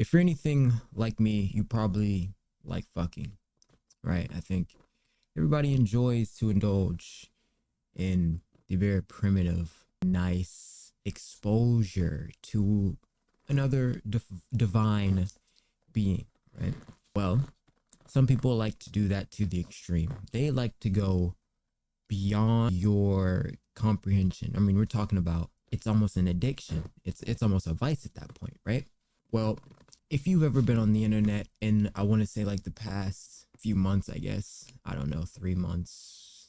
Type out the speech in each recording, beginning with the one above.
If you're anything like me, you probably like fucking, right? I think everybody enjoys to indulge in the very primitive, nice exposure to another divine being, right? Well, some people like to do that to the extreme. They like to go beyond your comprehension. I mean, we're talking about it's almost an addiction. It's almost a vice at that point, right? Well, if you've ever been on the internet, and I want to say like the past few months, I guess, I don't know, 3 months,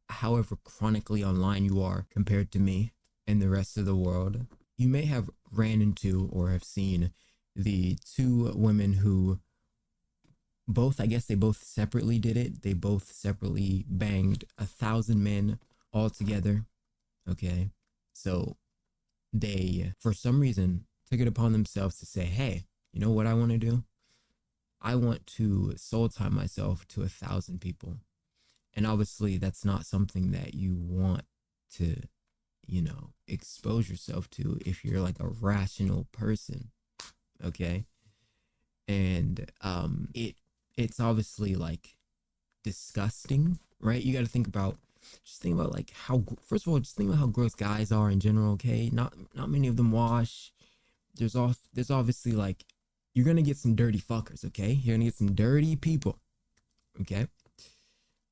however chronically online you are compared to me and the rest of the world, you may have ran into or have seen the two women who both, I guess they both separately did it. They both separately banged 1,000 men all together. Okay. So they, for some reason, took it upon themselves to say, hey, you know what I want to do? I want to soul tie myself to 1,000 people. And obviously that's not something that you want to, expose yourself to if you're like a rational person. Okay. And it's obviously like disgusting, right? You got to think about like how, first of all, just think about how gross guys are in general. Okay. Not many of them wash. There's obviously like, you're going to get some dirty fuckers. Okay. You're going to get some dirty people. Okay.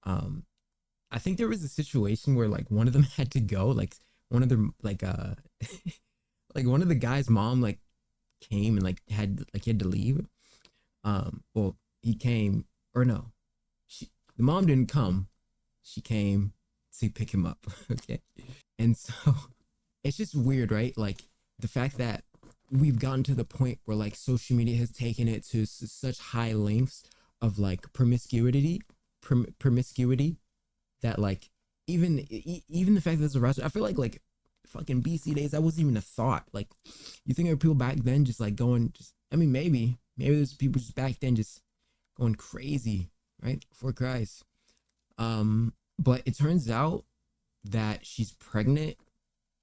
I think there was a situation where like one of them had to go, like one of them, like, like one of the guy's mom, like came and like he had to leave. Well, he came, or no, the mom didn't come. She came to pick him up. Okay. And so it's just weird, right? Like the fact that we've gotten to the point where like social media has taken it to such high lengths of like promiscuity that like even the fact that it's a restaurant, I feel like fucking BC days, that wasn't even a thought. Like you think of people back then just like going, just, I mean, maybe there's people just back then just going crazy, right? For Christ. But it turns out that she's pregnant.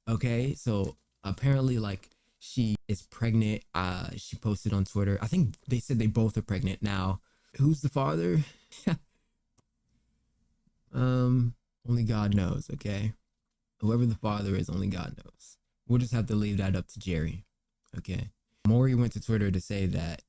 Okay. So apparently like she is pregnant. She posted on Twitter. I think they said they both are pregnant now. Who's the father? Only God knows. Okay. Whoever the father is, only God knows. We'll just have to leave that up to Jerry. Okay. Maury went to Twitter to say that,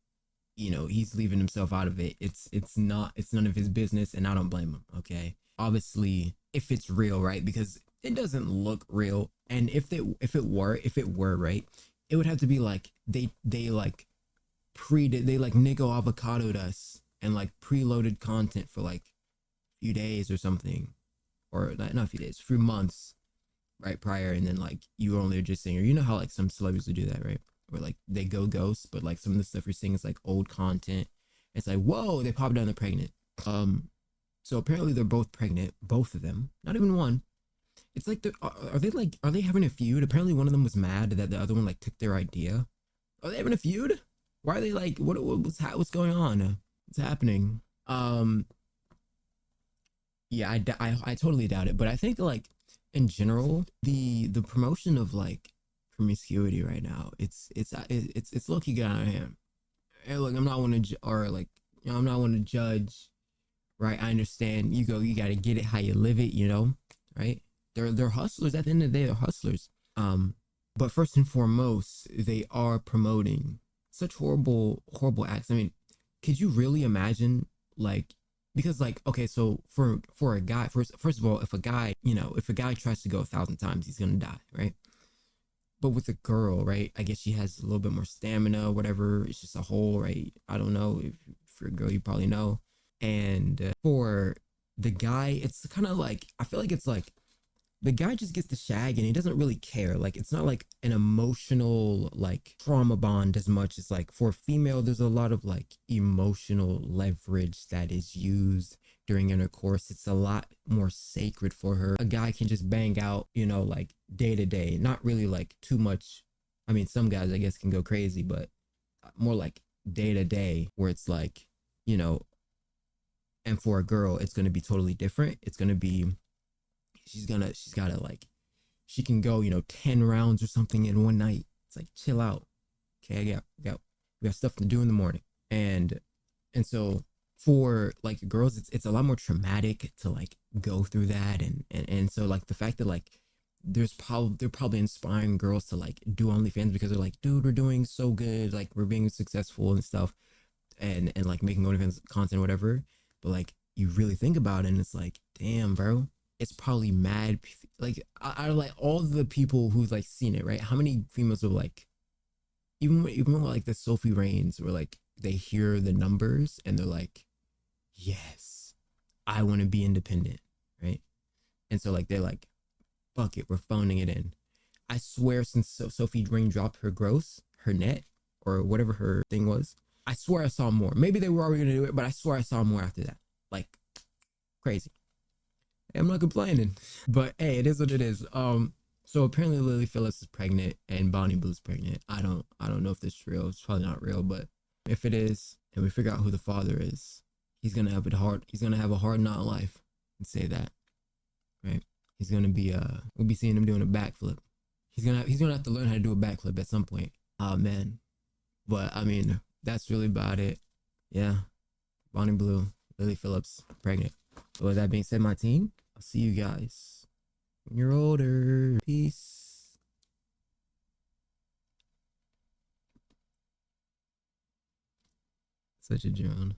he's leaving himself out of it. It's none of his business, and I don't blame him. Okay. Obviously, if it's real, right? Because it doesn't look real. And if it were right, it would have to be like they like they like Nico avocadoed us and like preloaded content for like a few days or something, or not a few days, a few months, right, prior, and then like you were only just saying, or you know how like some celebrities would do that, right? Where like they go ghost, but like some of the stuff you're seeing is like old content. It's like, whoa, they popped down, they're pregnant. So apparently they're both pregnant, both of them, not even one. It's like are they having a feud? Apparently one of them was mad that the other one like took their idea. Are they having a feud? Why are they like, what's going on? What's happening? Yeah, I totally doubt it, but I think like in general, the promotion of like promiscuity right now, it's low key getting out of hand. Hey, look, I'm not want to or like, I'm not want to judge, right? I understand you got to get it how you live it, right? They're hustlers at the end of the day. They're hustlers. But first and foremost, they are promoting such horrible acts. I mean, could you really imagine like, because like, okay, so for a guy, first of all, if a guy tries to go 1,000 times, he's gonna die, right? But with a girl, right, I guess she has a little bit more stamina, whatever. It's just a whole, right? I don't know, if you're a girl, you probably know. And for the guy, it's kind of like, I feel like it's like the guy just gets the shag and he doesn't really care. Like it's not like an emotional like trauma bond as much as like for a female, there's a lot of like emotional leverage that is used during intercourse. It's a lot more sacred for her. A guy can just bang out, like day to day, not really like too much. I mean, some guys I guess can go crazy, but more like day to day where it's like, and for a girl, it's going to be totally different. It's going to be, she's gotta like, she can go, 10 rounds or something in one night. It's like, chill out. Okay, we got stuff to do in the morning. And so for like girls, it's a lot more traumatic to like go through that. And so like the fact that like they're probably inspiring girls to like do OnlyFans because they're like, dude, we're doing so good, like we're being successful and stuff, and like making OnlyFans content or whatever. But like you really think about it, and it's like, damn, bro, it's probably mad. Like out of like all the people who've like seen it, right? How many females are like, even like the Sophie Rains, where like they hear the numbers and they're like, yes, I want to be independent, right? And so like they're like, fuck it, we're phoning it in. I swear, since Sophie Rain dropped her gross, her net, or whatever her thing was, I swear I saw more. Maybe they were already gonna do it, but I swear I saw more after that. Like crazy. I'm not complaining, but hey, it is what it is. So apparently Lily Phillips is pregnant and Bonnie Blue's pregnant. I don't know if this is real. It's probably not real, but if it is, and we figure out who the father is, he's gonna have it hard. He's gonna have a hard not life. And say that, right? He's gonna be we'll be seeing him doing a backflip. He's gonna have to learn how to do a backflip at some point. Oh man. But I mean, that's really about it. Yeah. Bonnie Blue, Lily Phillips, pregnant. So with that being said, my team, I'll see you guys when you're older. Peace. Such a drone.